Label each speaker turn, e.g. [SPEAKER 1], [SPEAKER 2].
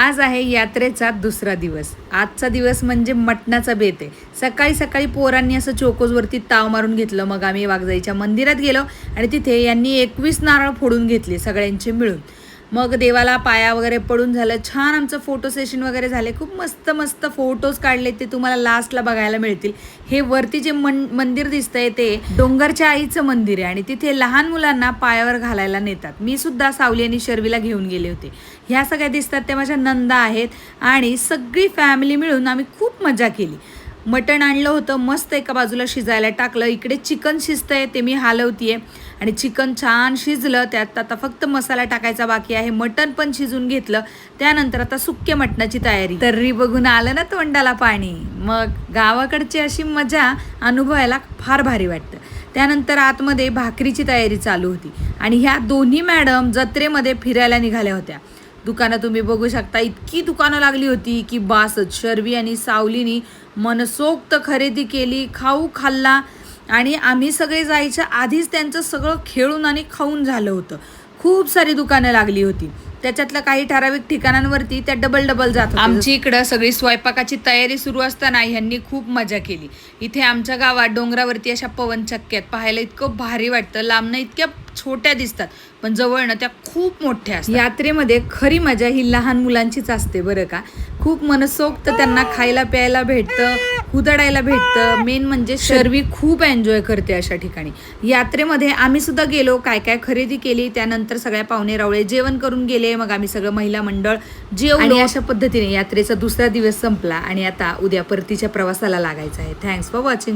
[SPEAKER 1] आज आहे यात्रेचा दुसरा दिवस। आजचा दिवस म्हणजे मटणाचा बेत आहे। सकाळी सकाळी पोरांनी असं चोकोजवरती ताव मारून घेतलं। मग आम्ही वाघजाईच्या मंदिरात गेलो आणि तिथे यांनी 21 नारळ फोडून घेतले सगळ्यांचे मिळून। मग देवाला पाया वगैरे पडून झालं। छान आमचं फोटो सेशन वगैरे झाले। खूप मस्त मस्त फोटोज काढले, ते तुम्हाला लास्टला बघायला मिळतील। हे वरती जे मंदिर दिसतंय ते डोंगरच्या आईचं मंदिर आहे आणि तिथे लहान मुलांना पायावर घालायला नेतात। मी सुद्धा सावली आणि शर्वीला घेऊन गेले होते। ह्या सगळ्या दिसतात त्या माझ्या नंदा आहेत आणि सगळी फॅमिली मिळून आम्ही खूप मजा केली। मटण आणलं होतं, मस्त एका बाजूला शिजायला टाकलं। इकडे चिकन शिजतंय ते मी हलवतीये आणि चिकन छान शिजलं। त्यात आता फक्त मसाला टाकायचा बाकी आहे। मटण पण शिजून घेतलं। त्यानंतर आता सुक्या मटणाची तयारी। तर्री बघून आलं ना तोंडाला पाणी। मग गावाकडची अशी मजा अनुभवायला फार भारी वाटतं। त्यानंतर आतमध्ये भाकरीची तयारी चालू होती आणि ह्या दोन्ही मॅडम जत्रेमध्ये फिरायला निघाल्या होत्या। दुकानं तुम्ही बघू शकता, इतकी दुकानं लागली होती की बासच। शर्वी आणि सावलीनी मनसोक्त खरेदी केली, खाऊ खाल्ला आणि आम्ही सगळे जायच्या आधीच त्यांचं सगळं खेळून आणि खाऊन झालं होतं। खूप सारी दुकानं लागली होती, त्याच्यातल्या काही ठराविक ठिकाणांवरती त्या डबल जात होत्या। आमची इकडं सगळी स्वयंपाकाची तयारी सुरू असताना ह्यांनी खूप मजा केली। इथे आमच्या गावात डोंगरावरती अशा पवनचक्क्यात पाहायला इतकं भारी वाटतं। लांबनं इतक्या छोट्या दिसतात पण जवळनं त्या खूप मोठ्या असतात। यात्रेमध्ये खरी मजा ही लहान मुलांचीच असते बरं का। खूप मनसोक्त त्यांना खायला प्यायला भेटतं, हुदडायला भेटतं। मेन म्हणजे शर्वी खूप एन्जॉय करते अशा ठिकाणी। यात्रेमध्ये आम्ही सुद्धा गेलो, काय काय खरेदी केली। त्यानंतर सगळ्या पाहुणे रावळे जेवण करून गेले। मग आम्ही सगळं महिला मंडळ जेवलो आणि अशा पद्धतीने यात्रेचा दुसरा दिवस संपला आणि आता उद्या परतीच्या प्रवासाला लागायचं आहे। Thanks for watching.